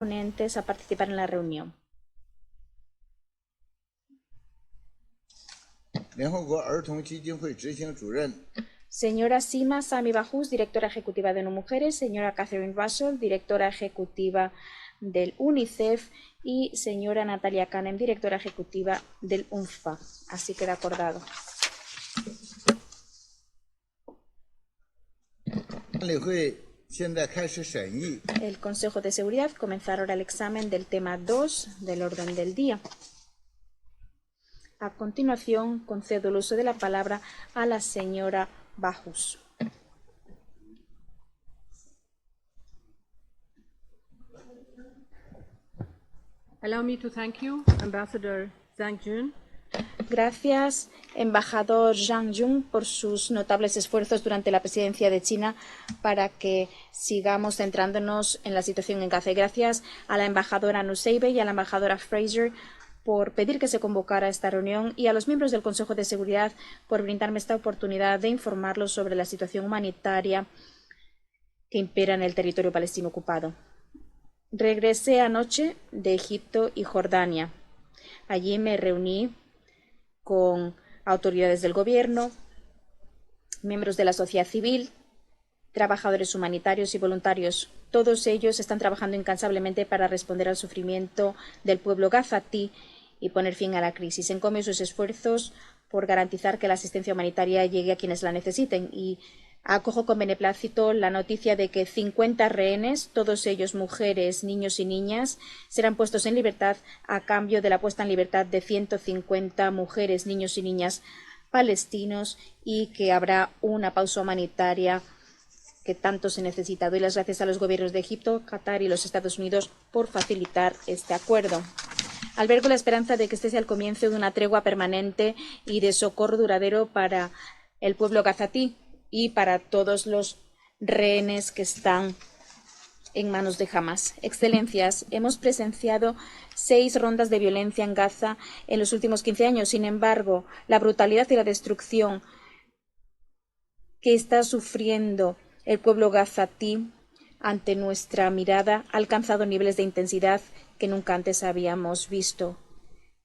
ponentes a participar en la reunión. 联合国儿童基金会执行主任 Señora Sima Sami Bajus, directora ejecutiva de ONU Mujeres, señora Catherine Russell, directora ejecutiva del UNICEF y señora Natalia Kanem, directora ejecutiva del UNFPA. Así queda acordado. 安理会现在开始审议 El Consejo de Seguridad comenzará ahora el examen del tema 2 del orden del día. A continuación, concedo el uso de la palabra a la señora Bajus. Allow me to thank you, Ambassador Zhang Jun. Gracias, embajador Zhang Jun, por sus notables esfuerzos durante la presidencia de China para que sigamos centrándonos en la situación en Gaza. Y gracias a la embajadora Nusseibeh y a la embajadora Fraser por pedir que se convocara esta reunión y a los miembros del Consejo de Seguridad por brindarme esta oportunidad de informarlos sobre la situación humanitaria que impera en el territorio palestino ocupado. Regresé anoche de Egipto y Jordania. Allí me reuní con autoridades del gobierno, miembros de la sociedad civil, trabajadores humanitarios y voluntarios. Todos ellos están trabajando incansablemente para responder al sufrimiento del pueblo gazatí y poner fin a la crisis. Encomio sus esfuerzos por garantizar que la asistencia humanitaria llegue a quienes la necesiten y acojo con beneplácito la noticia de que 50 rehenes, todos ellos mujeres, niños y niñas, serán puestos en libertad a cambio de la puesta en libertad de 150 mujeres, niños y niñas palestinos y que habrá una pausa humanitaria que tanto se necesita. Doy las gracias a los gobiernos de Egipto, Qatar y los Estados Unidos por facilitar este acuerdo. Albergo la esperanza de que este sea el comienzo de una tregua permanente y de socorro duradero para el pueblo gazatí y para todos los rehenes que están en manos de Hamas. Excelencias, hemos presenciado 6 rondas de violencia en Gaza en los últimos 15 años. Sin embargo, la brutalidad y la destrucción que está sufriendo el pueblo gazatí ante nuestra mirada ha alcanzado niveles de intensidad que nunca antes habíamos visto.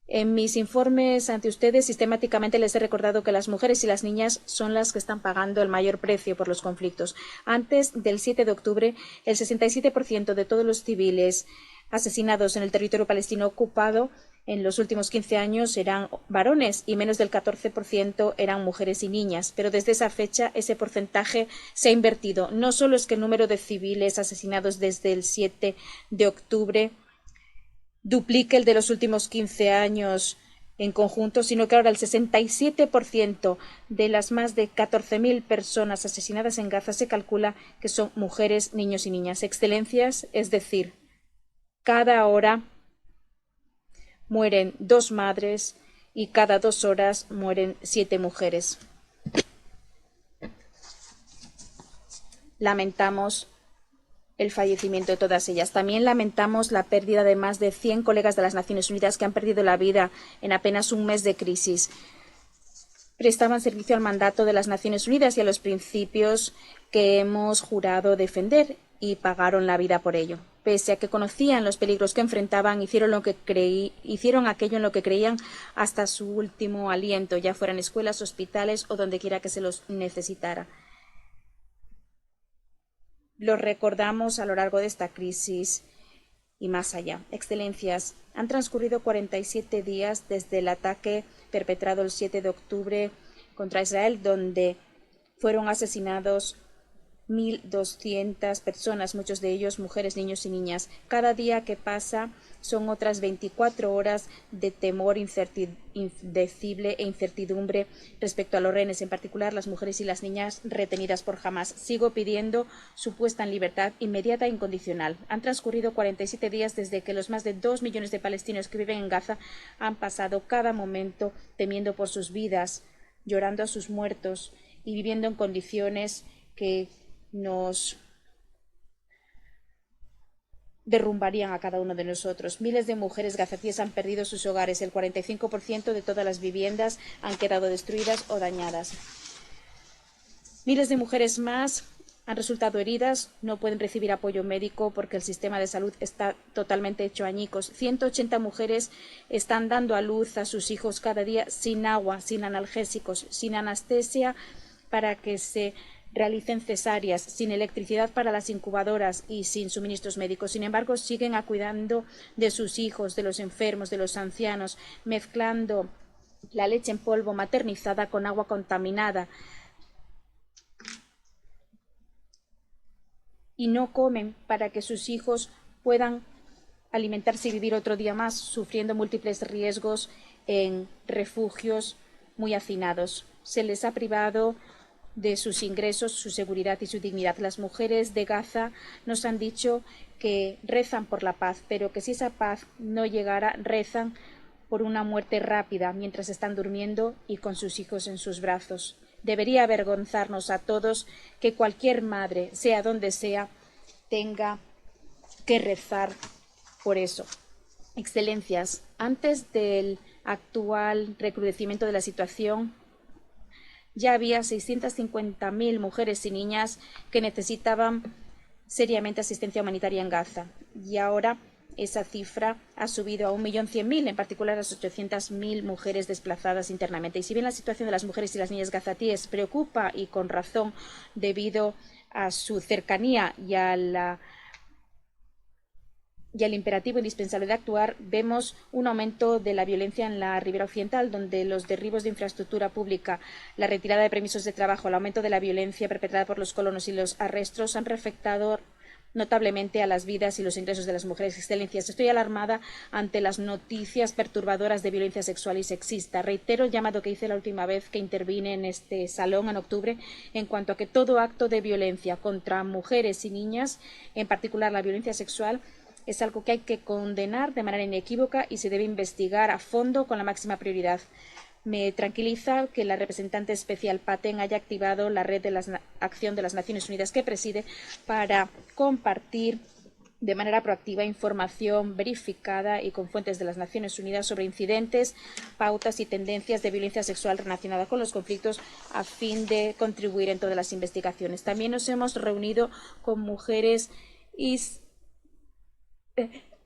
En mis informes ante ustedes sistemáticamente les he recordado que las mujeres y las niñas son las que están pagando el mayor precio por los conflictos. Antes del 7 de octubre, el 67% de todos los civiles asesinados en el territorio palestino ocupado en los últimos 15 años eran varones y menos del 14% eran mujeres y niñas. Pero desde esa fecha ese porcentaje se ha invertido. No solo es que el número de civiles asesinados desde el 7 de octubre duplique el de los últimos 15 años en conjunto, sino que ahora el 67% de las más de 14.000 personas asesinadas en Gaza se calcula que son mujeres, niños y niñas. Excelencias, es decir, cada hora mueren 2 madres y cada 2 horas mueren 7 mujeres. Lamentamos el fallecimiento de todas ellas. También lamentamos la pérdida de más de 100 colegas de las Naciones Unidas que han perdido la vida en apenas un mes de crisis. Prestaban servicio al mandato de las Naciones Unidas y a los principios que hemos jurado defender y pagaron la vida por ello. Pese a que conocían los peligros que enfrentaban, hicieron aquello en lo que creían hasta su último aliento, ya fueran escuelas, hospitales o donde quiera que se los necesitara. Los recordamos a lo largo de esta crisis y más allá. Excelencias, han transcurrido 47 días desde el ataque perpetrado el 7 de octubre contra Israel, donde fueron asesinados 1.200 personas, muchos de ellos mujeres, niños y niñas. Cada día que pasa son otras 24 horas de temor indecible e incertidumbre respecto a los rehenes, en particular las mujeres y las niñas retenidas por Hamas. Sigo pidiendo su puesta en libertad inmediata e incondicional. Han transcurrido 47 días desde que los más de 2 millones de palestinos que viven en Gaza han pasado cada momento temiendo por sus vidas, llorando a sus muertos y viviendo en condiciones que nos derrumbarían a cada uno de nosotros. Miles de mujeres gazatíes han perdido sus hogares. El 45% de todas las viviendas han quedado destruidas o dañadas. Miles de mujeres más han resultado heridas, no pueden recibir apoyo médico porque el sistema de salud está totalmente hecho añicos. 180 mujeres están dando a luz a sus hijos cada día sin agua, sin analgésicos, sin anestesia para que se realicen cesáreas, sin electricidad para las incubadoras y sin suministros médicos. Sin embargo, siguen cuidando de sus hijos, de los enfermos, de los ancianos, mezclando la leche en polvo maternizada con agua contaminada. Y no comen para que sus hijos puedan alimentarse y vivir otro día más, sufriendo múltiples riesgos en refugios muy hacinados. Se les ha privado de sus ingresos, su seguridad y su dignidad. Las mujeres de Gaza nos han dicho que rezan por la paz, pero que si esa paz no llegara, rezan por una muerte rápida mientras están durmiendo y con sus hijos en sus brazos. Debería avergonzarnos a todos que cualquier madre, sea donde sea, tenga que rezar por eso. Excelencias, antes del actual recrudecimiento de la situación, ya había 650.000 mujeres y niñas que necesitaban seriamente asistencia humanitaria en Gaza. Y ahora esa cifra ha subido a 1.100.000, en particular a las 800.000 mujeres desplazadas internamente. Y si bien la situación de las mujeres y las niñas gazatíes preocupa, y con razón, debido a su cercanía y al imperativo indispensable de actuar, vemos un aumento de la violencia en la ribera occidental, donde los derribos de infraestructura pública, la retirada de permisos de trabajo, el aumento de la violencia perpetrada por los colonos y los arrestos han afectado notablemente a las vidas y los ingresos de las mujeres. Excelencias, estoy alarmada ante las noticias perturbadoras de violencia sexual y sexista. Reitero el llamado que hice la última vez que intervine en este salón en octubre en cuanto a que todo acto de violencia contra mujeres y niñas, en particular la violencia sexual, es algo que hay que condenar de manera inequívoca y se debe investigar a fondo con la máxima prioridad. Me tranquiliza que la representante especial Patten haya activado la red de acción de las Naciones Unidas que preside para compartir de manera proactiva información verificada y con fuentes de las Naciones Unidas sobre incidentes, pautas y tendencias de violencia sexual relacionada con los conflictos a fin de contribuir en todas las investigaciones. También nos hemos reunido con mujeres y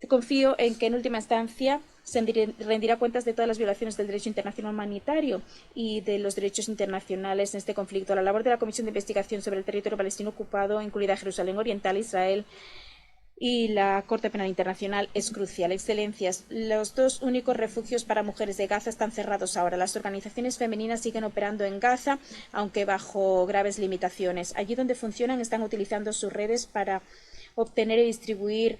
confío en que en última instancia se rendirá cuentas de todas las violaciones del derecho internacional humanitario y de los derechos internacionales en este conflicto. La labor de la Comisión de Investigación sobre el Territorio Palestino Ocupado, incluida Jerusalén Oriental, Israel y la Corte Penal Internacional, es crucial. Excelencias, los dos únicos refugios para mujeres de Gaza están cerrados ahora. Las organizaciones femeninas siguen operando en Gaza, aunque bajo graves limitaciones. Allí donde funcionan están utilizando sus redes para obtener y distribuir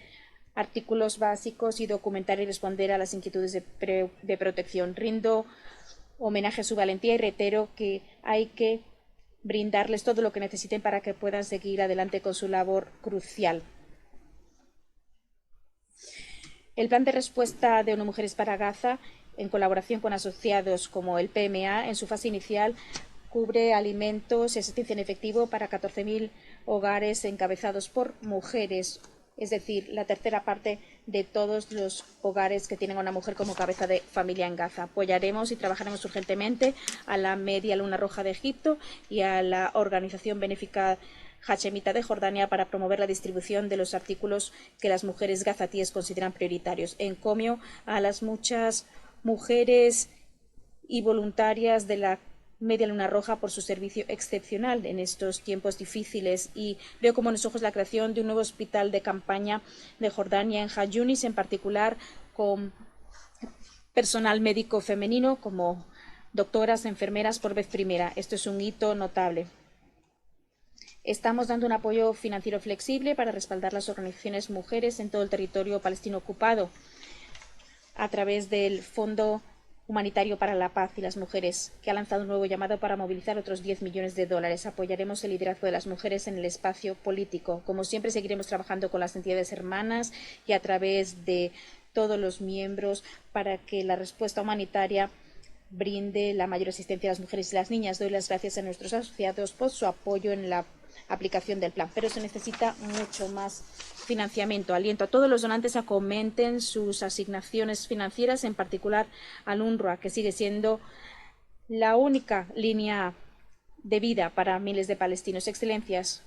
artículos básicos y documentar y responder a las inquietudes de protección. Rindo homenaje a su valentía y reitero que hay que brindarles todo lo que necesiten para que puedan seguir adelante con su labor crucial. El plan de respuesta de ONU Mujeres para Gaza, en colaboración con asociados como el PMA, en su fase inicial, cubre alimentos y asistencia en efectivo para 14.000 hogares encabezados por mujeres, es decir, la tercera parte de todos los hogares que tienen a una mujer como cabeza de familia en Gaza. Apoyaremos y trabajaremos urgentemente a la Media Luna Roja de Egipto y a la organización benéfica hachemita de Jordania para promover la distribución de los artículos que las mujeres gazatíes consideran prioritarios. Encomio a las muchas mujeres y voluntarias de la Media Luna Roja por su servicio excepcional en estos tiempos difíciles, y veo con buenos ojos la creación de un nuevo hospital de campaña de Jordania en Han Yunis, en particular con personal médico femenino como doctoras, enfermeras por vez primera. Esto es un hito notable. Estamos dando un apoyo financiero flexible para respaldar las organizaciones mujeres en todo el territorio palestino ocupado a través del Fondo Humanitario para la Paz y las Mujeres, que ha lanzado un nuevo llamado para movilizar otros 10 millones de dólares. Apoyaremos el liderazgo de las mujeres en el espacio político. Como siempre, seguiremos trabajando con las entidades hermanas y a través de todos los miembros para que la respuesta humanitaria brinde la mayor asistencia a las mujeres y las niñas. Doy las gracias a nuestros asociados por su apoyo en la aplicación del plan, pero se necesita mucho más financiamiento. Aliento a todos los donantes a que aumenten sus asignaciones financieras, en particular al UNRWA, que sigue siendo la única línea de vida para miles de palestinos. Excelencias,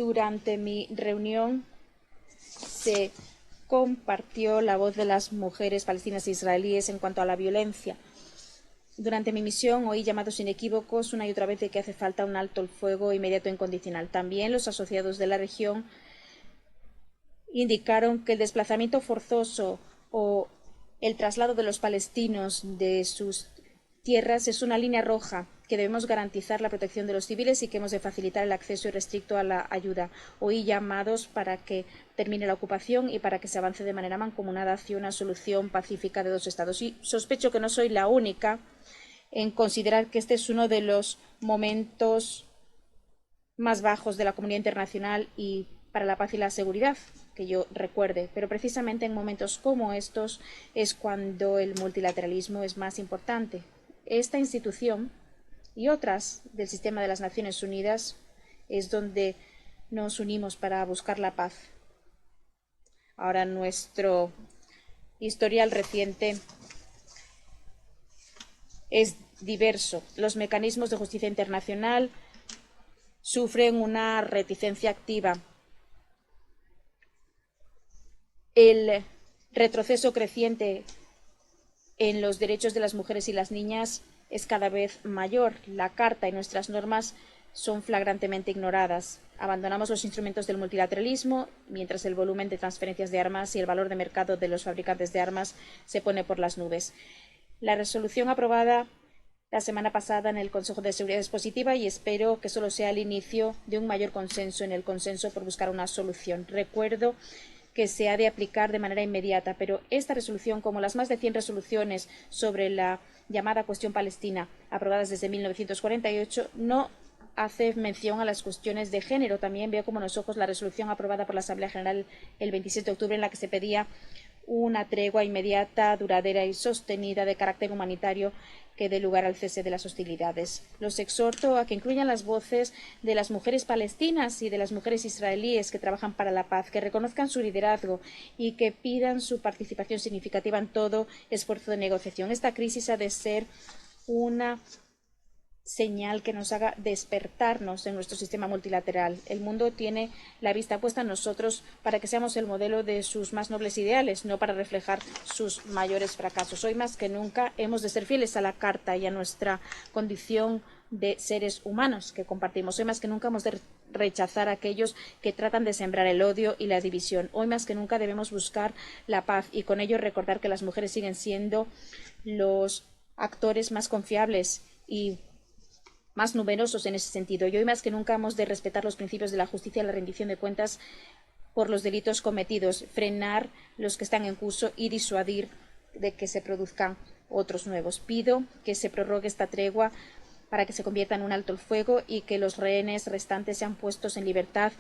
Durante mi reunión se compartió la voz de las mujeres palestinas e israelíes en cuanto a la violencia. Durante mi misión oí llamados inequívocos una y otra vez de que hace falta un alto el fuego inmediato e incondicional. También los asociados de la región indicaron que el desplazamiento forzoso o el traslado de los palestinos de sus tierras es una línea roja, que debemos garantizar la protección de los civiles y que hemos de facilitar el acceso irrestricto a la ayuda. Oí llamados para que termine la ocupación y para que se avance de manera mancomunada hacia una solución pacífica de dos estados. Y sospecho que no soy la única en considerar que este es uno de los momentos más bajos de la comunidad internacional y para la paz y la seguridad que yo recuerde, pero precisamente en momentos como estos es cuando el multilateralismo es más importante. Esta institución y otras del sistema de las Naciones Unidas es donde nos unimos para buscar la paz. Ahora nuestro historial reciente es diverso. Los mecanismos de justicia internacional sufren una reticencia activa. El retroceso creciente en los derechos de las mujeres y las niñas es cada vez mayor. La Carta y nuestras normas son flagrantemente ignoradas. Abandonamos los instrumentos del multilateralismo, mientras el volumen de transferencias de armas y el valor de mercado de los fabricantes de armas se pone por las nubes. La resolución aprobada la semana pasada en el Consejo de Seguridad es positiva y espero que solo sea el inicio de un mayor consenso en el consenso por buscar una solución. Recuerdo que se ha de aplicar de manera inmediata, pero esta resolución, como las más de 100 resoluciones sobre la llamada cuestión palestina aprobadas desde 1948, no hace mención a las cuestiones de género. También veo con buenos ojos la resolución aprobada por la Asamblea General el 27 de octubre en la que se pedía una tregua inmediata, duradera y sostenida de carácter humanitario que dé lugar al cese de las hostilidades. Los exhorto a que incluyan las voces de las mujeres palestinas y de las mujeres israelíes que trabajan para la paz, que reconozcan su liderazgo y que pidan su participación significativa en todo esfuerzo de negociación. Esta crisis ha de ser una señal que nos haga despertarnos en nuestro sistema multilateral. El mundo tiene la vista puesta en nosotros para que seamos el modelo de sus más nobles ideales, no para reflejar sus mayores fracasos. Hoy más que nunca hemos de ser fieles a la Carta y a nuestra condición de seres humanos que compartimos. Hoy más que nunca hemos de rechazar a aquellos que tratan de sembrar el odio y la división. Hoy más que nunca debemos buscar la paz y con ello recordar que las mujeres siguen siendo los actores más confiables y más numerosos en ese sentido. Y hoy más que nunca hemos de respetar los principios de la justicia y la rendición de cuentas por los delitos cometidos, frenar los que están en curso y disuadir de que se produzcan otros nuevos. Pido que se prorrogue esta tregua para que se convierta en un alto el fuego y que los rehenes restantes sean puestos en libertad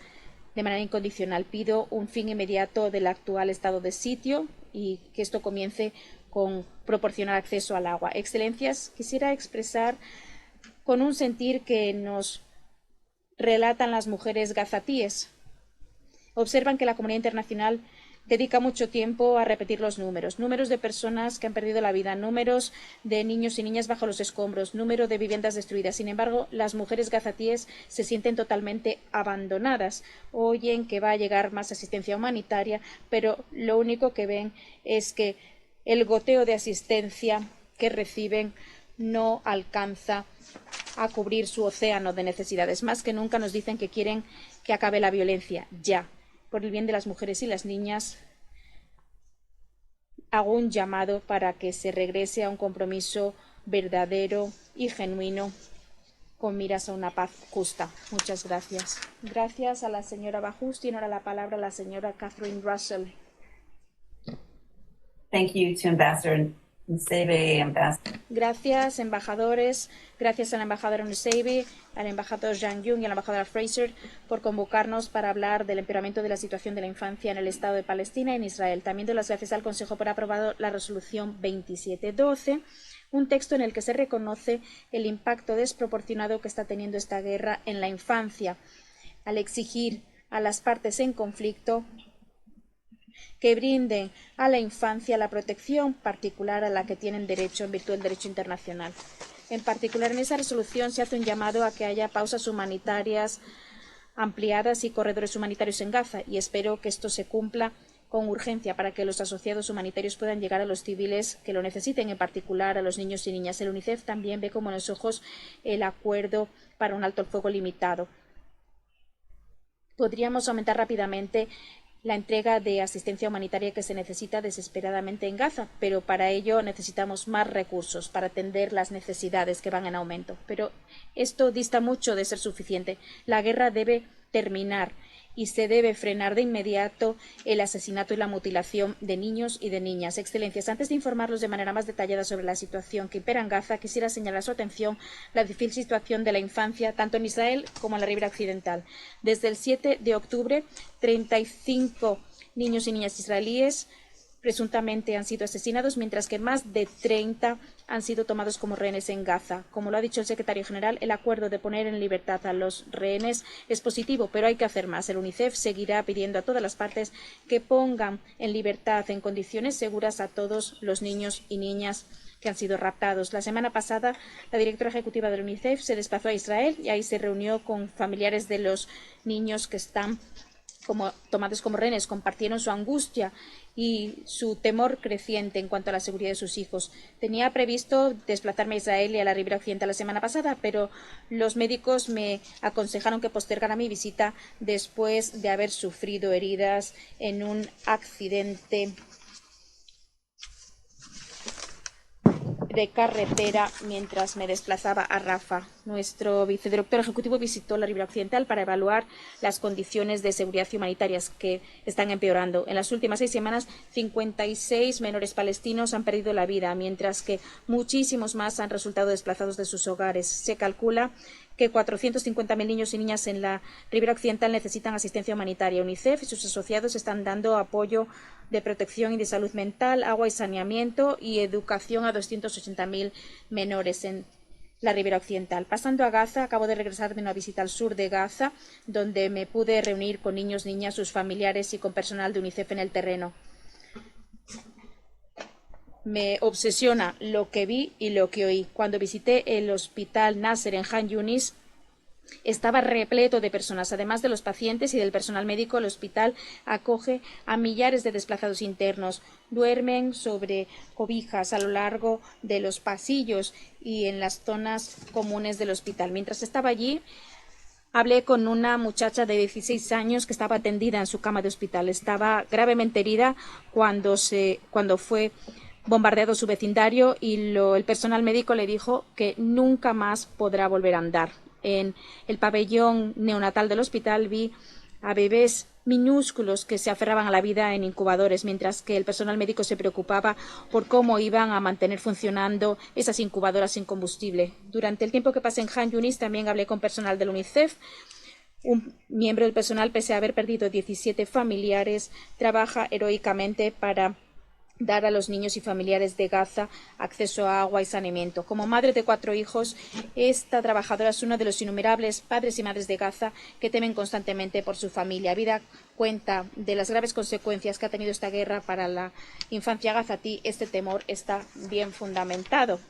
de manera incondicional. Pido un fin inmediato del actual estado de sitio y que esto comience con proporcionar acceso al agua. Excelencias, quisiera expresar con un sentir que nos relatan las mujeres gazatíes. Observan que la comunidad internacional dedica mucho tiempo a repetir los números de personas que han perdido la vida, números de niños y niñas bajo los escombros, número de viviendas destruidas. Sin embargo, las mujeres gazatíes se sienten totalmente abandonadas. Oyen que va a llegar más asistencia humanitaria, pero lo único que ven es que el goteo de asistencia que reciben no alcanza a cubrir su océano de necesidades. Más que nunca nos dicen que quieren que acabe la violencia ya. Por el bien de las mujeres y las niñas, hago un llamado para que se regrese a un compromiso verdadero y genuino con miras a una paz justa. Muchas gracias. Gracias a la señora Bajus. Tiene ahora la palabra la señora Catherine Russell. Thank you to Ambassador Nsebe, Gracias, embajadores. Gracias al embajador Nsebe, al embajador Zhang Jun y a la embajadora Fraser por convocarnos para hablar del empeoramiento de la situación de la infancia en el Estado de Palestina y en Israel. También doy las gracias al Consejo por haber aprobado la resolución 2712, un texto en el que se reconoce el impacto desproporcionado que está teniendo esta guerra en la infancia, al exigir a las partes en conflicto que brinden a la infancia la protección particular a la que tienen derecho en virtud del derecho internacional. En particular, en esa resolución se hace un llamado a que haya pausas humanitarias ampliadas y corredores humanitarios en Gaza, y espero que esto se cumpla con urgencia para que los asociados humanitarios puedan llegar a los civiles que lo necesiten, en particular a los niños y niñas. El UNICEF también ve con buenos ojos el acuerdo para un alto el fuego limitado. Podríamos aumentar rápidamente la entrega de asistencia humanitaria que se necesita desesperadamente en Gaza, pero para ello necesitamos más recursos para atender las necesidades que van en aumento. Pero esto dista mucho de ser suficiente. La guerra debe terminar y se debe frenar de inmediato el asesinato y la mutilación de niños y de niñas. Excelencias, antes de informarlos de manera más detallada sobre la situación que impera en Gaza, quisiera señalar su atención la difícil situación de la infancia, tanto en Israel como en la Ribera Occidental. Desde el 7 de octubre, 35 niños y niñas israelíes presuntamente han sido asesinados, mientras que más de 30 han sido tomados como rehenes en Gaza. Como lo ha dicho el secretario general, el acuerdo de poner en libertad a los rehenes es positivo, pero hay que hacer más. El UNICEF seguirá pidiendo a todas las partes que pongan en libertad en condiciones seguras a todos los niños y niñas que han sido raptados. La semana pasada, la directora ejecutiva del UNICEF se desplazó a Israel y ahí se reunió con familiares de los niños que están tomados como rehenes. Compartieron su angustia y su temor creciente en cuanto a la seguridad de sus hijos. Tenía previsto desplazarme a Israel y a la Ribera Occidental la semana pasada, pero los médicos me aconsejaron que postergara mi visita después de haber sufrido heridas en un accidente de carretera mientras me desplazaba a Rafah. Nuestro vicedirector ejecutivo visitó la Ribera Occidental para evaluar las condiciones de seguridad humanitarias que están empeorando. En las últimas 6 semanas, 56 menores palestinos han perdido la vida, mientras que muchísimos más han resultado desplazados de sus hogares. Se calcula que 450.000 niños y niñas en la Ribera Occidental necesitan asistencia humanitaria. UNICEF y sus asociados están dando apoyo de protección y de salud mental, agua y saneamiento y educación a 280.000 menores en la Ribera Occidental. Pasando a Gaza, acabo de regresar de una visita al sur de Gaza, donde me pude reunir con niños, niñas, sus familiares y con personal de UNICEF en el terreno. Me obsesiona lo que vi y lo que oí. Cuando visité el hospital Nasser en Han Yunis, estaba repleto de personas. Además de los pacientes y del personal médico, el hospital acoge a millares de desplazados internos. Duermen sobre cobijas a lo largo de los pasillos y en las zonas comunes del hospital. Mientras estaba allí, hablé con una muchacha de 16 años que estaba atendida en su cama de hospital. Estaba gravemente herida cuando fue bombardeado su vecindario y el personal médico le dijo que nunca más podrá volver a andar. En el pabellón neonatal del hospital vi a bebés minúsculos que se aferraban a la vida en incubadores, mientras que el personal médico se preocupaba por cómo iban a mantener funcionando esas incubadoras sin combustible. Durante el tiempo que pasé en Han Yunis también hablé con personal del UNICEF. Un miembro del personal, pese a haber perdido 17 familiares, trabaja heroicamente para dar a los niños y familiares de Gaza acceso a agua y saneamiento. Como madre de 4 hijos, esta trabajadora es uno de los innumerables padres y madres de Gaza que temen constantemente por su familia. Habida cuenta de las graves consecuencias que ha tenido esta guerra para la infancia gazatí, este temor está bien fundamentado.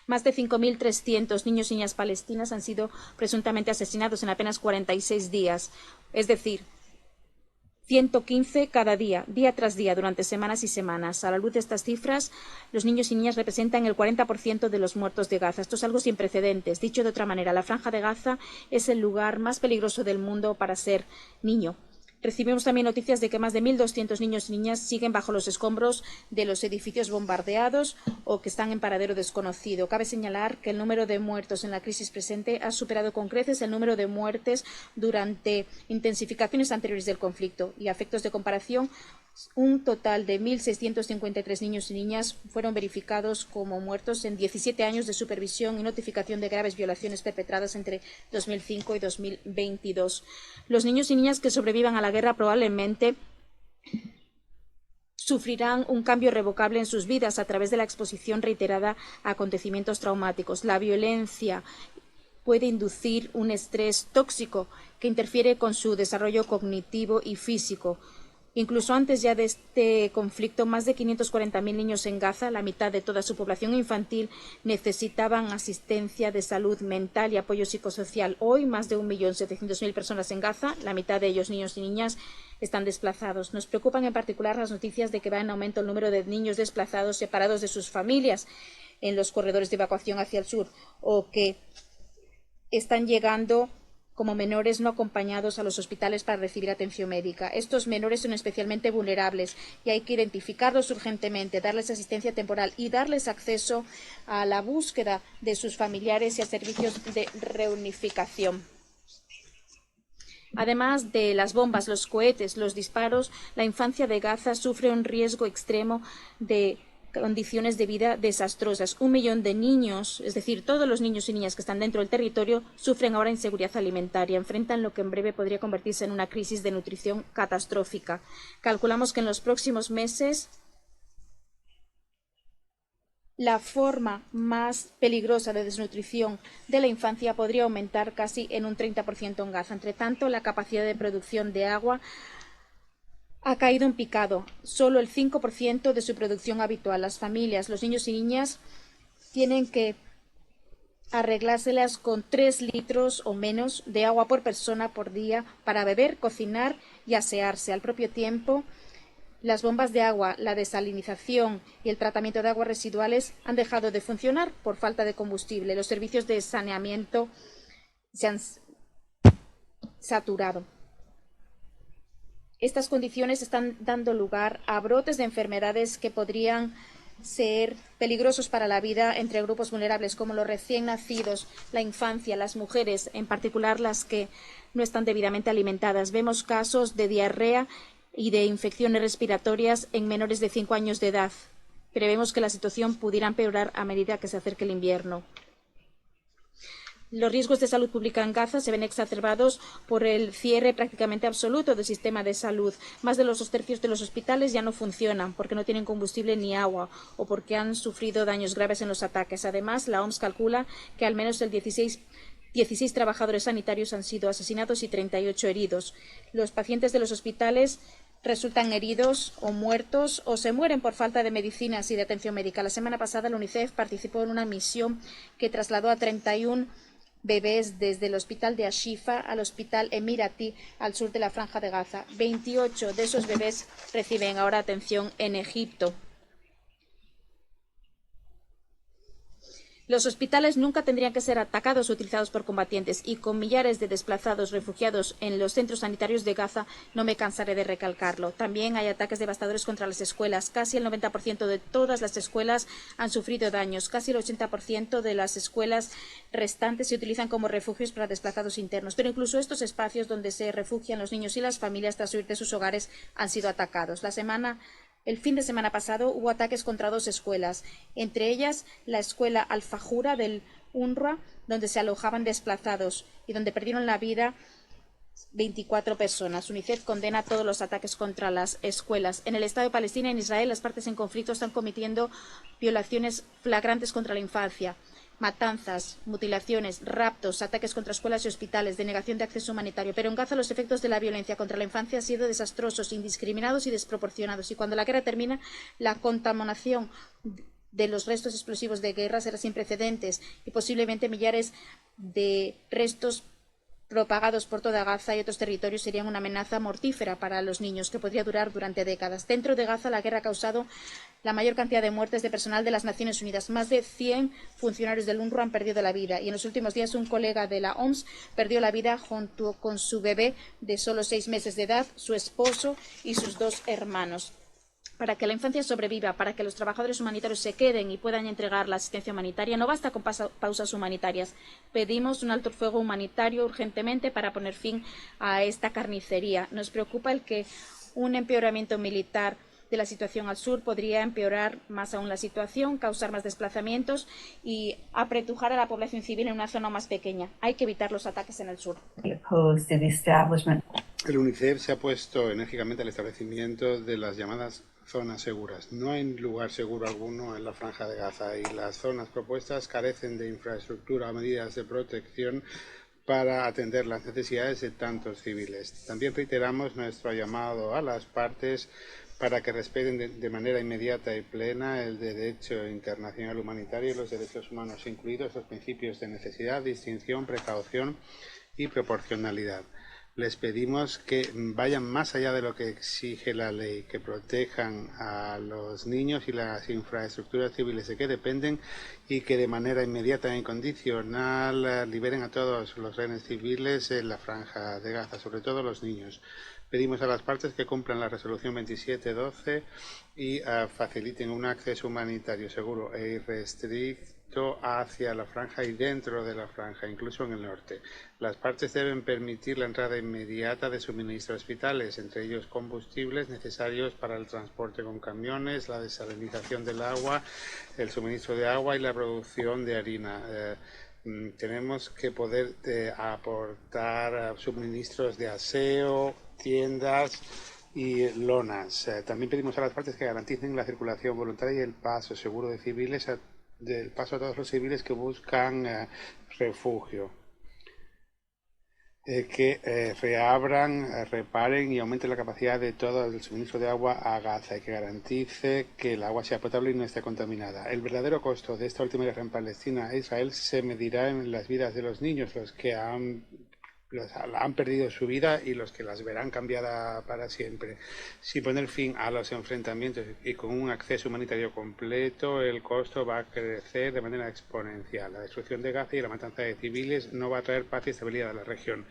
Más de 5.300 niños y niñas palestinas han sido presuntamente asesinados en apenas 46 días, es decir, 115 cada día, día tras día, durante semanas y semanas. A la luz de estas cifras, los niños y niñas representan el 40% de los muertos de Gaza. Esto es algo sin precedentes. Dicho de otra manera, la Franja de Gaza es el lugar más peligroso del mundo para ser niño. Recibimos también noticias de que más de 1.200 niños y niñas siguen bajo los escombros de los edificios bombardeados o que están en paradero desconocido. Cabe señalar que el número de muertos en la crisis presente ha superado con creces el número de muertes durante intensificaciones anteriores del conflicto y, a efectos de comparación, un total de 1.653 niños y niñas fueron verificados como muertos en 17 años de supervisión y notificación de graves violaciones perpetradas entre 2005 y 2022. Los niños y niñas que sobrevivan a la guerra probablemente sufrirán un cambio irrevocable en sus vidas a través de la exposición reiterada a acontecimientos traumáticos. La violencia puede inducir un estrés tóxico que interfiere con su desarrollo cognitivo y físico. Incluso antes ya de este conflicto, más de 540.000 niños en Gaza, la mitad de toda su población infantil, necesitaban asistencia de salud mental y apoyo psicosocial. Hoy, más de 1.700.000 personas en Gaza, la mitad de ellos niños y niñas, están desplazados. Nos preocupan en particular las noticias de que va en aumento el número de niños desplazados separados de sus familias en los corredores de evacuación hacia el sur, o que están llegando como menores no acompañados a los hospitales para recibir atención médica. Estos menores son especialmente vulnerables y hay que identificarlos urgentemente, darles asistencia temporal y darles acceso a la búsqueda de sus familiares y a servicios de reunificación. Además de las bombas, los cohetes, los disparos, la infancia de Gaza sufre un riesgo extremo de condiciones de vida desastrosas. 1 millón de niños, es decir, todos los niños y niñas que están dentro del territorio, sufren ahora inseguridad alimentaria, enfrentan lo que en breve podría convertirse en una crisis de nutrición catastrófica. Calculamos que en los próximos meses la forma más peligrosa de desnutrición de la infancia podría aumentar casi en un 30% en Gaza. Entre tanto, la capacidad de producción de agua ha caído en picado, solo el 5% de su producción habitual. Las familias, los niños y niñas tienen que arreglárselas con 3 litros o menos de agua por persona por día para beber, cocinar y asearse. Al propio tiempo, las bombas de agua, la desalinización y el tratamiento de aguas residuales han dejado de funcionar por falta de combustible. Los servicios de saneamiento se han saturado. Estas condiciones están dando lugar a brotes de enfermedades que podrían ser peligrosos para la vida entre grupos vulnerables como los recién nacidos, la infancia, las mujeres, en particular las que no están debidamente alimentadas. Vemos casos de diarrea y de infecciones respiratorias en menores de 5 años de edad. Prevemos que la situación pudiera empeorar a medida que se acerque el invierno. Los riesgos de salud pública en Gaza se ven exacerbados por el cierre prácticamente absoluto del sistema de salud. Más de los 2/3 de los hospitales ya no funcionan porque no tienen combustible ni agua o porque han sufrido daños graves en los ataques. Además, la OMS calcula que al menos el 16 trabajadores sanitarios han sido asesinados y 38 heridos. Los pacientes de los hospitales resultan heridos o muertos o se mueren por falta de medicinas y de atención médica. La semana pasada, la UNICEF participó en una misión que trasladó a 31 bebés desde el hospital de Ashifa al hospital Emirati al sur de la Franja de Gaza. 28 de esos bebés reciben ahora atención en Egipto. Los hospitales nunca tendrían que ser atacados o utilizados por combatientes y con millares de desplazados refugiados en los centros sanitarios de Gaza no me cansaré de recalcarlo. También hay ataques devastadores contra las escuelas. Casi el 90% de todas las escuelas han sufrido daños. Casi el 80% de las escuelas restantes se utilizan como refugios para desplazados internos. Pero incluso estos espacios donde se refugian los niños y las familias tras huir de sus hogares han sido atacados. El fin de semana pasado hubo ataques contra 2 escuelas, entre ellas la escuela Al-Fajura del UNRWA, donde se alojaban desplazados y donde perdieron la vida 24 personas. UNICEF condena todos los ataques contra las escuelas. En el Estado de Palestina y en Israel, las partes en conflicto están cometiendo violaciones flagrantes contra la infancia. Matanzas, mutilaciones, raptos, ataques contra escuelas y hospitales, denegación de acceso humanitario. Pero en Gaza los efectos de la violencia contra la infancia han sido desastrosos, indiscriminados y desproporcionados. Y cuando la guerra termina, la contaminación de los restos explosivos de guerra será sin precedentes y posiblemente millares de restos propagados por toda Gaza y otros territorios serían una amenaza mortífera para los niños que podría durar durante décadas. Dentro de Gaza, la guerra ha causado la mayor cantidad de muertes de personal de las Naciones Unidas. Más de 100 funcionarios del UNRWA han perdido la vida y en los últimos días un colega de la OMS perdió la vida junto con su bebé de solo 6 meses de edad, su esposo y sus 2 hermanos. Para que la infancia sobreviva, para que los trabajadores humanitarios se queden y puedan entregar la asistencia humanitaria, no basta con pausas humanitarias. Pedimos un alto el fuego humanitario urgentemente para poner fin a esta carnicería. Nos preocupa el que un empeoramiento militar de la situación al sur podría empeorar más aún la situación, causar más desplazamientos y apretujar a la población civil en una zona más pequeña. Hay que evitar los ataques en el sur. El UNICEF se ha opuesto enérgicamente al establecimiento de las llamadas zonas seguras. No hay lugar seguro alguno en la Franja de Gaza y las zonas propuestas carecen de infraestructura o medidas de protección para atender las necesidades de tantos civiles. También reiteramos nuestro llamado a las partes para que respeten de manera inmediata y plena el derecho internacional humanitario y los derechos humanos, incluidos los principios de necesidad, distinción, precaución y proporcionalidad. Les pedimos que vayan más allá de lo que exige la ley, que protejan a los niños y las infraestructuras civiles de que dependen y que de manera inmediata e incondicional liberen a todos los rehenes civiles en la Franja de Gaza, sobre todo los niños. Pedimos a las partes que cumplan la resolución 2712 y faciliten un acceso humanitario seguro e irrestricto hacia la franja y dentro de la franja, incluso en el norte. Las partes deben permitir la entrada inmediata de suministros vitales, entre ellos combustibles necesarios para el transporte con camiones, la desalinización del agua, el suministro de agua y la producción de harina. Tenemos que poder aportar suministros de aseo, tiendas y lonas. También pedimos a las partes que garanticen la circulación voluntaria y el paso seguro de civiles, del paso a todos los civiles que buscan refugio. Que reabran, reparen y aumenten la capacidad de todo el suministro de agua a Gaza y que garantice que el agua sea potable y no esté contaminada. El verdadero costo de esta última guerra en Palestina e Israel se medirá en las vidas de los niños, los que han perdido su vida y los que las verán cambiada para siempre. Sin poner fin a los enfrentamientos y con un acceso humanitario completo, el costo va a crecer de manera exponencial. La destrucción de Gaza y la matanza de civiles no va a traer paz y estabilidad a la región.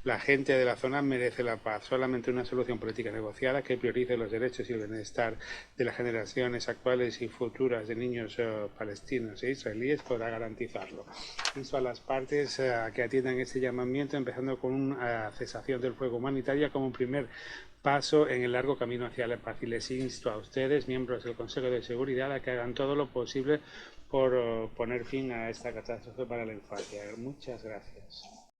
La gente de la zona merece la paz. Solamente una solución política negociada que priorice los derechos y el bienestar de las generaciones actuales y futuras de niños palestinos e israelíes podrá garantizarlo. Insto a las partes que atiendan este llamamiento, empezando con una cesación del fuego humanitaria como un primer paso en el largo camino hacia la paz. Y les insto a ustedes, miembros del Consejo de Seguridad, a que hagan todo lo posible por poner fin a esta catástrofe para la infancia. Muchas gracias.